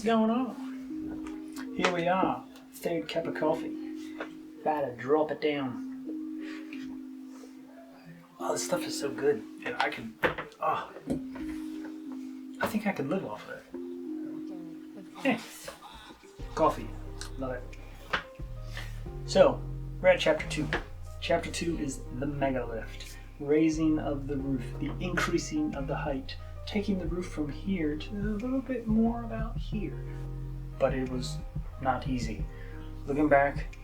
going on? Here we are, third cup of coffee. About to drop it down. Oh, this stuff is so good, and I think I could live off of it. Yeah. Coffee, love it. So, we're at chapter 2. Chapter 2 is the megalift, raising of the roof, the increasing of the height, taking the roof from here to a little bit more about here. But it was not easy. Looking back,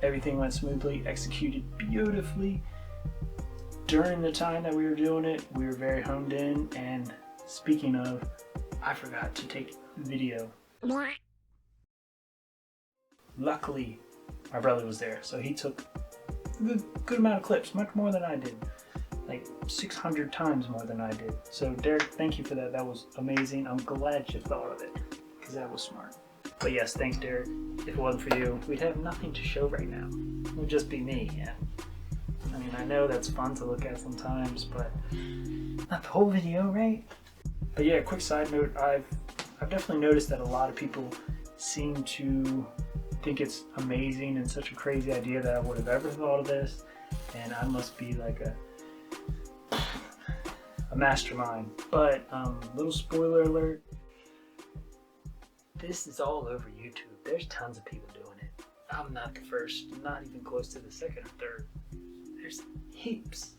everything went smoothly, executed beautifully. During the time that we were doing it, we were very honed in, and speaking of, I forgot to take video. Luckily, my brother was there, so he took a good amount of clips, much more than I did. Like 600 times more than I did. So Derek, thank you for that. That was amazing. I'm glad you thought of it, because that was smart. But yes, thanks Derek. If it wasn't for you, we'd have nothing to show right now. It would just be me. And I mean, I know that's fun to look at sometimes, but not the whole video, right? But yeah, quick side note, I've definitely noticed that a lot of people seem to think it's amazing and such a crazy idea that I would have ever thought of this, and I must be like a mastermind. But little spoiler alert, this is all over YouTube. There's tons of people doing it. I'm not the first, not even close to the second or third. There's heaps.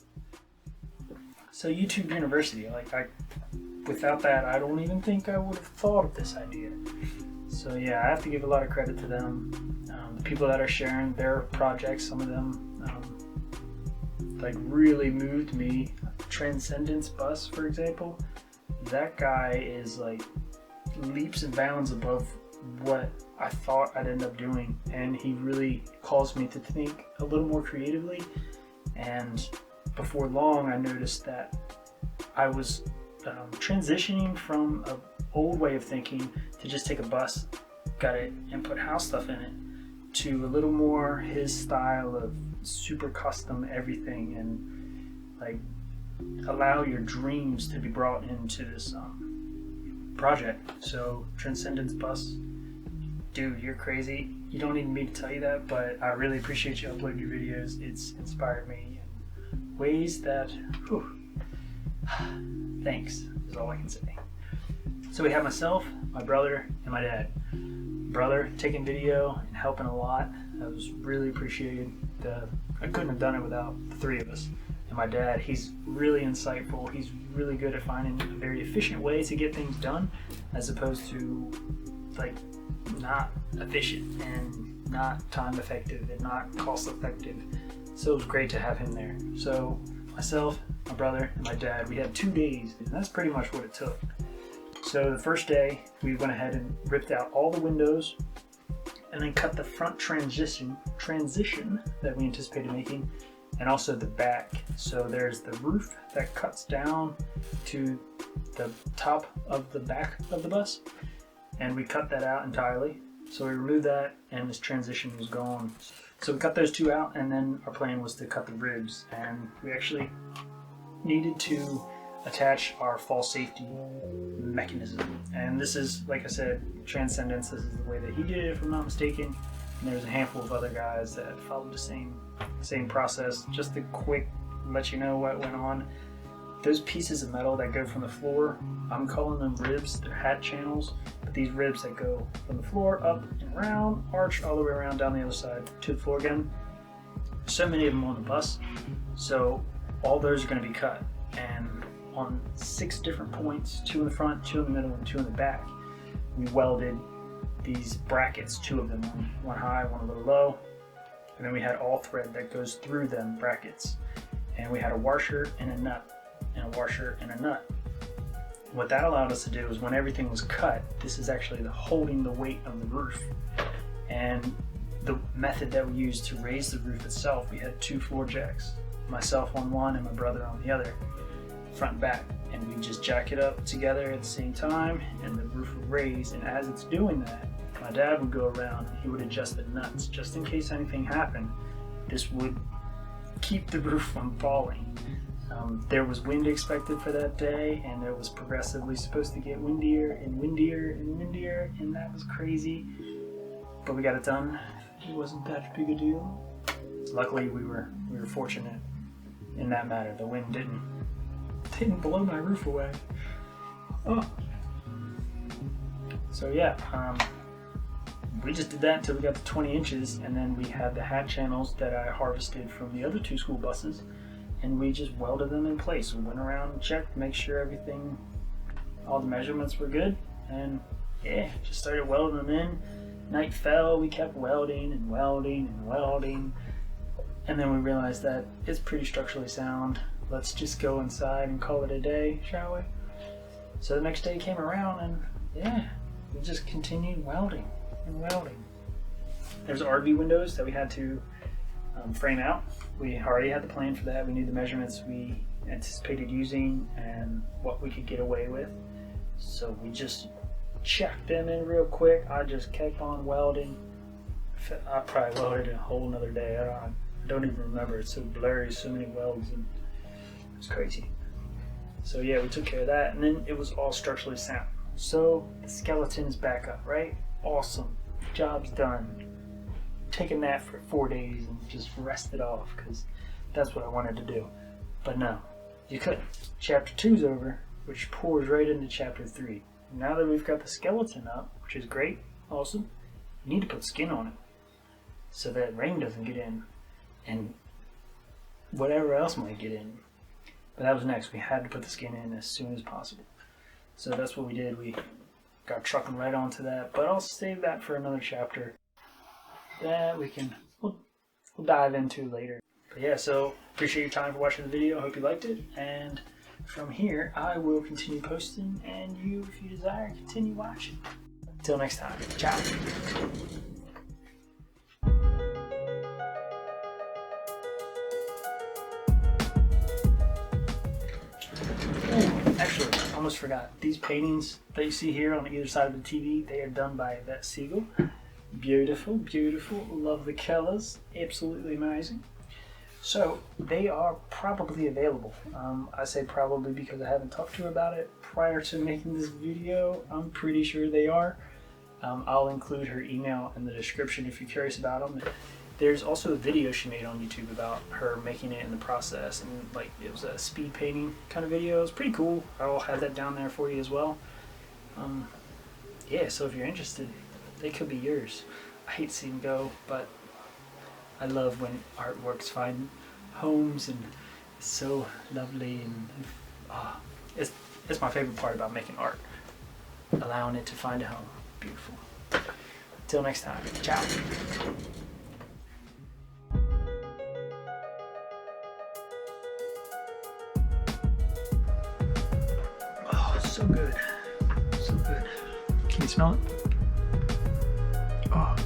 So YouTube University, without that, I don't even think I would have thought of this idea. So yeah, I have to give a lot of credit to them. The people that are sharing their projects, some of them really moved me. Transcendence Bus, for example, that guy is like leaps and bounds above what I thought I'd end up doing, and he really caused me to think a little more creatively. And before long, I noticed that I was transitioning from an old way of thinking to just take a bus, gut it, and put house stuff in it, to a little more his style of super custom everything, and like allow your dreams to be brought into this project. So Transcendence Bus, dude, you're crazy. You don't need me to tell you that, but I really appreciate you uploading your videos. It's inspired me in ways that, thanks is all I can say. So we have myself, my brother, and my dad. Brother taking video and helping a lot. That was really appreciated. I couldn't have done it without the three of us. And my dad, he's really insightful. He's really good at finding a very efficient way to get things done, as opposed to not efficient and not time effective and not cost effective. So it was great to have him there. So myself, my brother, and my dad, we had 2 days, and that's pretty much what it took. So the first day, we went ahead and ripped out all the windows and then cut the front transition that we anticipated making, and also the back. So there's the roof that cuts down to the top of the back of the bus, and we cut that out entirely. So we removed that, and this transition was gone. So we cut those two out, and then our plan was to cut the ribs, and we actually needed to attach our fall safety mechanism. And this is, like I said, Transcendence. This is the way that he did it, if I'm not mistaken. And there's a handful of other guys that followed the same process. Just to quick let you know what went on. Those pieces of metal that go from the floor, I'm calling them ribs. They're hat channels. But these ribs that go from the floor up and around, arch all the way around down the other side to the floor again. There's so many of them on the bus. So all those are going to be cut. And on 6 different points, 2 in the front, 2 in the middle, and 2 in the back, we welded these brackets, 2 of them, one high, one a little low, and then we had all thread that goes through them brackets, and we had a washer and a nut, and a washer and a nut. What that allowed us to do is, when everything was cut, this is actually holding the weight of the roof. And the method that we used to raise the roof itself, we had 2 floor jacks, myself on one and my brother on the other, front and back, and we just jack it up together at the same time, and the roof would raise. And as it's doing that, my dad would go around and he would adjust the nuts just in case anything happened. This would keep the roof from falling. There was wind expected for that day, and it was progressively supposed to get windier and windier and windier, and that was crazy. But we got it done. It wasn't that big a deal. Luckily, we were fortunate in that matter. The wind didn't blow my roof away. Oh. So yeah, we just did that until we got to 20 inches, and then we had the hat channels that I harvested from the other 2 school buses, and we just welded them in place. We went around and checked, make sure everything, all the measurements were good, and yeah, just started welding them in. Night fell, we kept welding and welding and welding, and then we realized that it's pretty structurally sound. Let's just go inside and call it a day, shall we? So the next day came around, and yeah, we just continued welding and welding. There's RV windows that we had to frame out. We already had the plan for that. We knew the measurements we anticipated using and what we could get away with. So we just checked them in real quick. I just kept on welding. I probably welded a whole another day. I don't even remember. It's so blurry, so many welds, and it was crazy. So yeah, we took care of that, and then it was all structurally sound. So the skeleton's back up, right? Awesome. Job's done. Take a nap for 4 days and just rest it off, because that's what I wanted to do. But no, you couldn't. Chapter 2's over, which pours right into chapter 3. Now that we've got the skeleton up, which is great, awesome, you need to put skin on it so that rain doesn't get in and whatever else might get in. But that was next. We had to put the skin in as soon as possible. So that's what we did. We got trucking right onto that, but I'll save that for another chapter that we'll dive into later. But yeah, so appreciate your time for watching the video. I hope you liked it, and from here I will continue posting, and you, if you desire, continue watching. Until next time, ciao. Actually, I almost forgot. These paintings that you see here on either side of the TV, they are done by Yvette Siegel. Beautiful, beautiful. Love the colors. Absolutely amazing. So, they are probably available. I say probably because I haven't talked to her about it prior to making this video. I'm pretty sure they are. I'll include her email in the description if you're curious about them. There's also a video she made on YouTube about her making it in the process, and like it was a speed painting kind of video. It was pretty cool. I'll have that down there for you as well. Yeah, so if you're interested, they could be yours. I hate seeing them go, but I love when artworks find homes, and it's so lovely, and it's my favorite part about making art, allowing it to find a home. Beautiful. Till next time, ciao. So good. So good. Can you smell it? Oh.